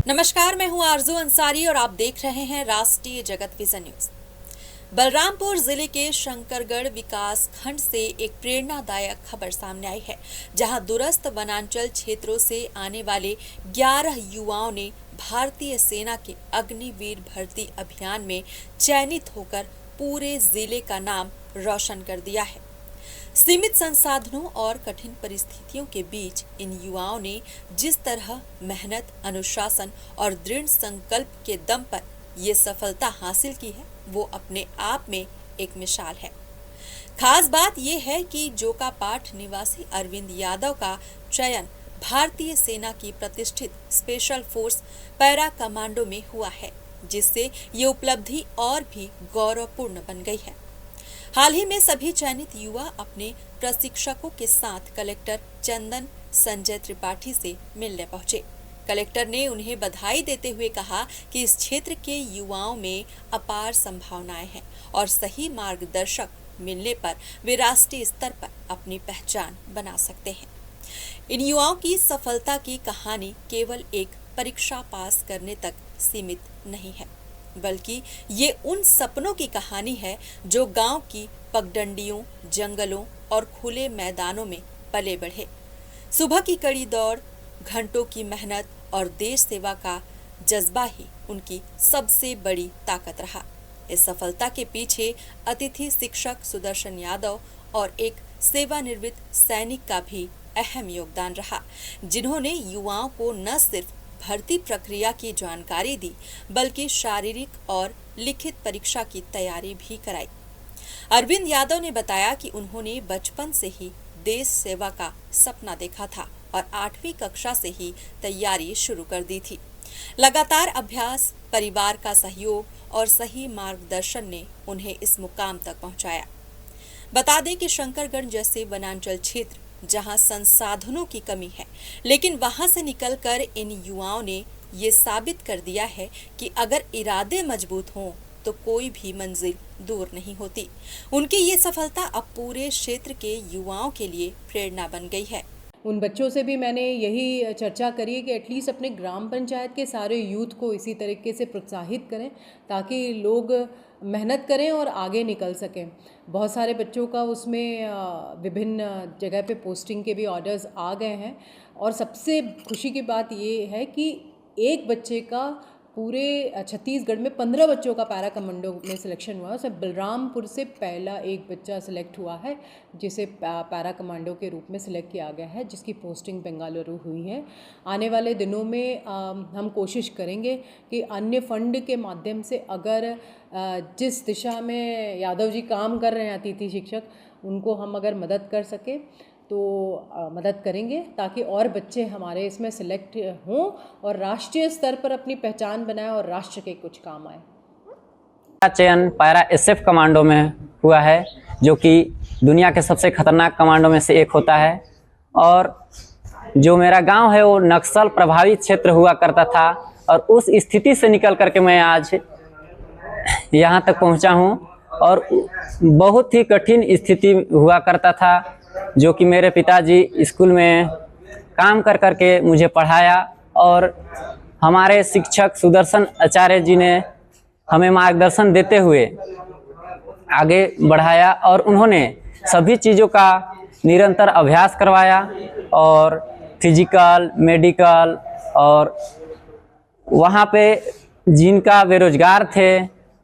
नमस्कार, मैं हूं आरजू अंसारी और आप देख रहे हैं राष्ट्रीय जगत विजन न्यूज। बलरामपुर जिले के शंकरगढ़ विकास खंड से एक प्रेरणादायक खबर सामने आई है, जहां दूरस्थ वनांचल क्षेत्रों से आने वाले 11 युवाओं ने भारतीय सेना के अग्निवीर भर्ती अभियान में चयनित होकर पूरे जिले का नाम रोशन कर दिया है। सीमित संसाधनों और कठिन परिस्थितियों के बीच इन युवाओं ने जिस तरह मेहनत, अनुशासन और दृढ़ संकल्प के दम पर ये सफलता हासिल की है, वो अपने आप में एक मिसाल है। खास बात यह है कि जोकापाट निवासी अरविंद यादव का चयन भारतीय सेना की प्रतिष्ठित स्पेशल फोर्स पैरा कमांडो में हुआ है, जिससे ये उपलब्धि और भी गौरवपूर्ण बन गई है। हाल ही में सभी चयनित युवा अपने प्रशिक्षकों के साथ कलेक्टर चंदन संजय त्रिपाठी से मिलने पहुंचे। कलेक्टर ने उन्हें बधाई देते हुए कहा कि इस क्षेत्र के युवाओं में अपार संभावनाएं हैं और सही मार्गदर्शक मिलने पर वे राष्ट्रीय स्तर पर अपनी पहचान बना सकते हैं। इन युवाओं की सफलता की कहानी केवल एक परीक्षा पास करने तक सीमित नहीं है, बल्कि ये उन सपनों की कहानी है जो गांव की पगडंडियों, जंगलों और खुले मैदानों में पले बढ़े। सुबह की कड़ी दौड़, घंटों की मेहनत और देश सेवा का जज्बा ही उनकी सबसे बड़ी ताकत रहा। इस सफलता के पीछे अतिथि शिक्षक सुदर्शन यादव और एक सेवानिवृत्त सैनिक का भी अहम योगदान रहा, जिन्होंने युवाओं को न सिर्फ भर्ती प्रक्रिया की जानकारी दी, बल्कि शारीरिक और लिखित परीक्षा की तैयारी भी कराई। अरविंद यादव ने बताया कि उन्होंने बचपन से ही देश सेवा का सपना देखा था और 8वीं कक्षा से ही तैयारी शुरू कर दी थी। लगातार अभ्यास, परिवार का सहयोग और सही मार्गदर्शन ने उन्हें इस मुकाम तक पहुंचाया। बता दें कि शंकरगढ़ जैसे वनांचल क्षेत्र जहां संसाधनों की कमी है, लेकिन वहां से निकलकर इन युवाओं ने ये साबित कर दिया है कि अगर इरादे मजबूत हों तो कोई भी मंजिल दूर नहीं होती। उनकी ये सफलता अब पूरे क्षेत्र के युवाओं के लिए प्रेरणा बन गई है। उन बच्चों से भी मैंने यही चर्चा करी है कि एटलीस्ट अपने ग्राम पंचायत के सारे यूथ को इसी तरीके से प्रोत्साहित करें ताकि लोग मेहनत करें और आगे निकल सकें। बहुत सारे बच्चों का उसमें विभिन्न जगह पे पोस्टिंग के भी ऑर्डर्स आ गए हैं और सबसे खुशी की बात ये है कि एक बच्चे का पूरे छत्तीसगढ़ में 15 बच्चों का पैरा कमांडो में सिलेक्शन हुआ है। उसमें बलरामपुर से पहला एक बच्चा सिलेक्ट हुआ है जिसे पैरा कमांडो के रूप में सिलेक्ट किया गया है, जिसकी पोस्टिंग बेंगलुरु हुई है। आने वाले दिनों में हम कोशिश करेंगे कि अन्य फंड के माध्यम से अगर जिस दिशा में यादव जी काम कर रहे हैं अतिथि शिक्षक, उनको हम अगर मदद कर सके तो मदद करेंगे ताकि और बच्चे हमारे इसमें सिलेक्ट हों और राष्ट्रीय स्तर पर अपनी पहचान बनाएं और राष्ट्र के कुछ काम आए। चयन पैरा एसएफ कमांडो में हुआ है, जो कि दुनिया के सबसे खतरनाक कमांडो में से एक होता है। और जो मेरा गांव है वो नक्सल प्रभावित क्षेत्र हुआ करता था और उस स्थिति से निकल करके मैं आज यहाँ तक पहुँचा हूँ। और बहुत ही कठिन स्थिति हुआ करता था, जो कि मेरे पिताजी स्कूल में काम कर करके मुझे पढ़ाया और हमारे शिक्षक सुदर्शन आचार्य जी ने हमें मार्गदर्शन देते हुए आगे बढ़ाया और उन्होंने सभी चीज़ों का निरंतर अभ्यास करवाया और फिजिकल, मेडिकल और वहाँ पे जिनका बेरोजगार थे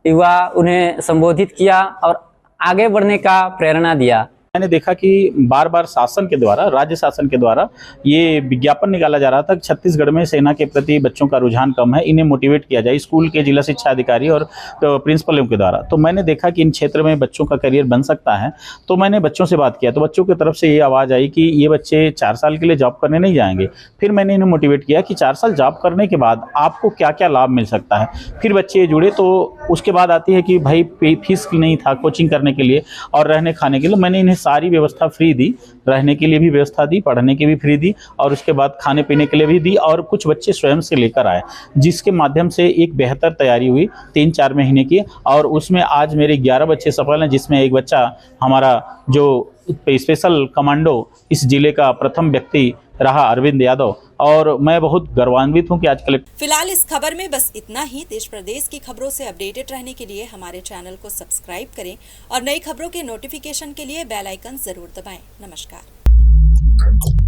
युवा, उन्हें संबोधित किया और आगे बढ़ने का प्रेरणा दिया। मैंने देखा कि बार बार शासन के द्वारा, राज्य शासन के द्वारा ये विज्ञापन निकाला जा रहा था कि छत्तीसगढ़ में सेना के प्रति बच्चों का रुझान कम है, इन्हें मोटिवेट किया जाए स्कूल के जिला शिक्षा अधिकारी और प्रिंसिपलों के द्वारा। तो मैंने देखा कि इन क्षेत्र में बच्चों का करियर बन सकता है। तो मैंने बच्चों से बात किया तो बच्चों की तरफ से ये आवाज़ आई कि ये बच्चे 4 साल के लिए जॉब करने नहीं जाएंगे। फिर मैंने इन्हें मोटिवेट किया कि 4 साल जॉब करने के बाद आपको क्या क्या लाभ मिल सकता है। फिर बच्चे जुड़े। तो उसके बाद आती है कि भाई फीस नहीं था कोचिंग करने के लिए और रहने खाने के लिए। मैंने इन्हें सारी व्यवस्था फ्री दी, रहने के लिए भी व्यवस्था दी, पढ़ने की भी फ्री दी और उसके बाद खाने पीने के लिए भी दी। और कुछ बच्चे स्वयं से लेकर आए, जिसके माध्यम से एक बेहतर तैयारी हुई 3-4 महीने की। और उसमें आज मेरे 11 बच्चे सफल हैं, जिसमें एक बच्चा हमारा जो स्पेशल कमांडो इस जिले का प्रथम व्यक्ति रहा अरविंद यादव। और मैं बहुत गौरवान्वित हूँ कि आज कलेक्टर। फिलहाल इस खबर में बस इतना ही। देश प्रदेश की खबरों से अपडेटेड रहने के लिए हमारे चैनल को सब्सक्राइब करें और नई खबरों के नोटिफिकेशन के लिए बेल आइकन जरूर दबाएं। नमस्कार।